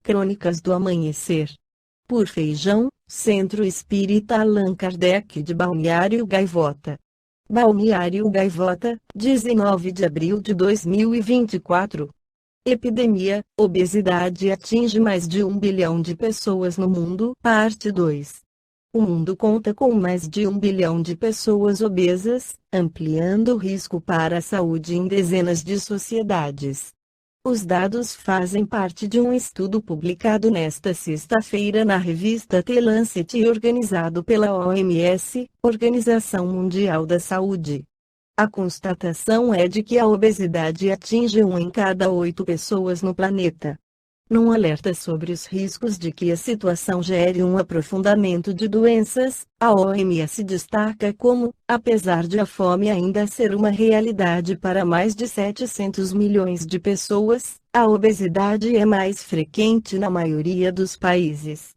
Crônicas do Amanhecer. Por Feijão, Centro Espírita Allan Kardec de Balneário Gaivota. Balneário Gaivota, 19 de abril de 2024. Epidemia: obesidade atinge mais de 1 bilhão de pessoas no mundo. Parte 2. O mundo conta com mais de 1 bilhão de pessoas obesas, ampliando o risco para a saúde em dezenas de sociedades. Os dados fazem parte de um estudo publicado nesta sexta-feira na revista The Lancet e organizado pela OMS, Organização Mundial da Saúde. A constatação é de que a obesidade atinge 1 em cada 8 pessoas no planeta. Num alerta sobre os riscos de que a situação gere um aprofundamento de doenças, a OMS destaca como, apesar de a fome ainda ser uma realidade para mais de 700 milhões de pessoas, a obesidade é mais frequente na maioria dos países.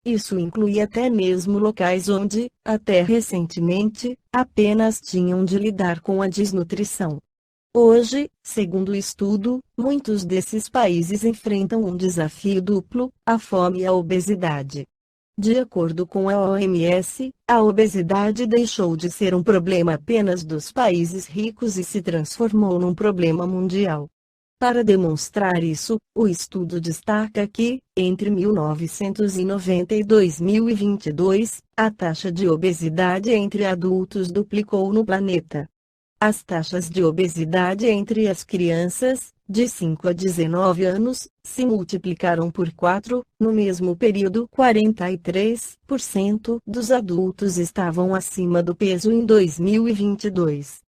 Isso inclui até mesmo locais onde, até recentemente, apenas tinham de lidar com a desnutrição. Hoje, segundo o estudo, muitos desses países enfrentam um desafio duplo: a fome e a obesidade. De acordo com a OMS, a obesidade deixou de ser um problema apenas dos países ricos e se transformou num problema mundial. Para demonstrar isso, o estudo destaca que, entre 1990 e 2022, a taxa de obesidade entre adultos duplicou no planeta. As taxas de obesidade entre as crianças, de 5 a 19 anos, se multiplicaram por 4, no mesmo período 43% dos adultos estavam acima do peso em 2022.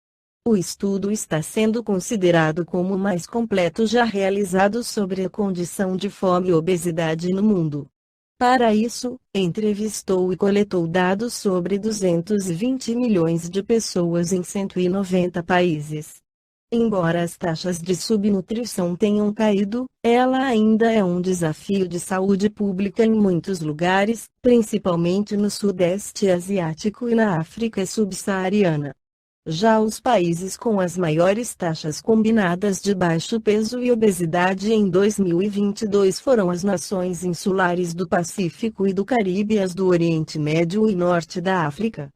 O estudo está sendo considerado como o mais completo já realizado sobre a condição de fome e obesidade no mundo. Para isso, entrevistou e coletou dados sobre 220 milhões de pessoas em 190 países. Embora as taxas de subnutrição tenham caído, ela ainda é um desafio de saúde pública em muitos lugares, principalmente no Sudeste Asiático e na África subsaariana. Já os países com as maiores taxas combinadas de baixo peso e obesidade em 2022 foram as nações insulares do Pacífico e do Caribe e as do Oriente Médio e Norte da África.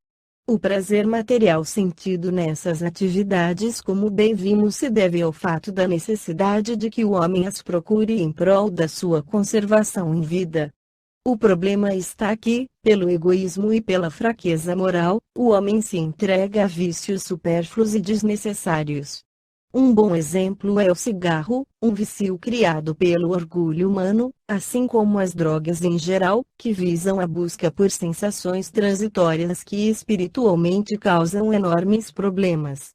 O prazer material sentido nessas atividades, como bem vimos, se deve ao fato da necessidade de que o homem as procure em prol da sua conservação em vida. O problema está aqui, pelo egoísmo e pela fraqueza moral, o homem se entrega a vícios supérfluos e desnecessários. Um bom exemplo é o cigarro, um vício criado pelo orgulho humano, assim como as drogas em geral, que visam a busca por sensações transitórias que espiritualmente causam enormes problemas.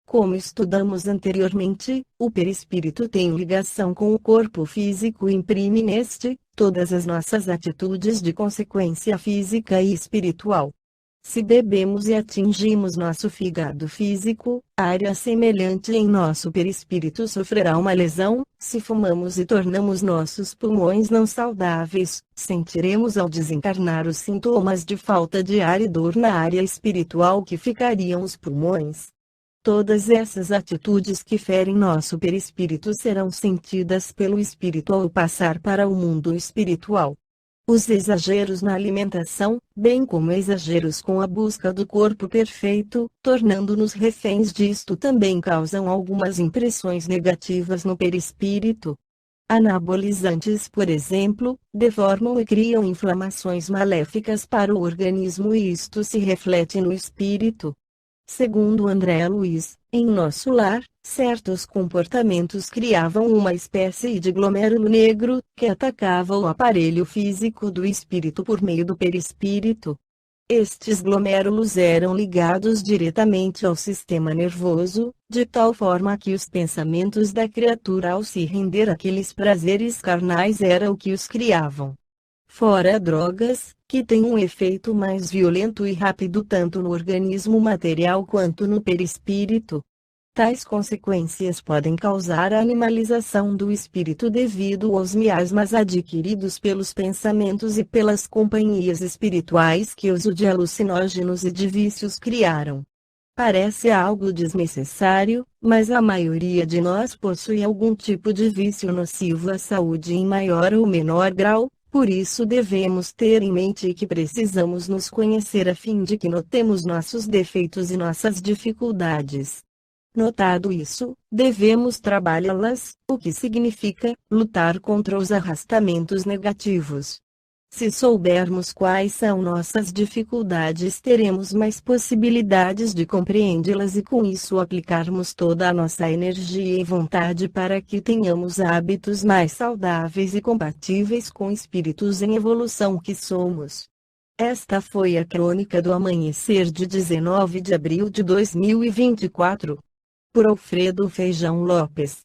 Como estudamos anteriormente, o perispírito tem ligação com o corpo físico e imprime neste todas as nossas atitudes de consequência física e espiritual. Se bebemos e atingimos nosso fígado físico, área semelhante em nosso perispírito sofrerá uma lesão. Se fumamos e tornamos nossos pulmões não saudáveis, sentiremos ao desencarnar os sintomas de falta de ar e dor na área espiritual que ficariam os pulmões. Todas essas atitudes que ferem nosso perispírito serão sentidas pelo espírito ao passar para o mundo espiritual. Os exageros na alimentação, bem como exageros com a busca do corpo perfeito, tornando-nos reféns disto, também causam algumas impressões negativas no perispírito. Anabolizantes, por exemplo, deformam e criam inflamações maléficas para o organismo e isto se reflete no espírito. Segundo André Luiz, em nosso lar, certos comportamentos criavam uma espécie de glômerulo negro, que atacava o aparelho físico do espírito por meio do perispírito. Estes glômerulos eram ligados diretamente ao sistema nervoso, de tal forma que os pensamentos da criatura ao se render àqueles prazeres carnais era o que os criavam. Fora drogas, que têm um efeito mais violento e rápido tanto no organismo material quanto no perispírito. Tais consequências podem causar a animalização do espírito devido aos miasmas adquiridos pelos pensamentos e pelas companhias espirituais que uso de alucinógenos e de vícios criaram. Parece algo desnecessário, mas a maioria de nós possui algum tipo de vício nocivo à saúde em maior ou menor grau, por isso devemos ter em mente que precisamos nos conhecer a fim de que notemos nossos defeitos e nossas dificuldades. Notado isso, devemos trabalhá-las, o que significa lutar contra os arrastamentos negativos. Se soubermos quais são nossas dificuldades, teremos mais possibilidades de compreendê-las e com isso aplicarmos toda a nossa energia e vontade para que tenhamos hábitos mais saudáveis e compatíveis com espíritos em evolução que somos. Esta foi a crônica do amanhecer de 19 de abril de 2024. Por Alfredo Feijão Lopes.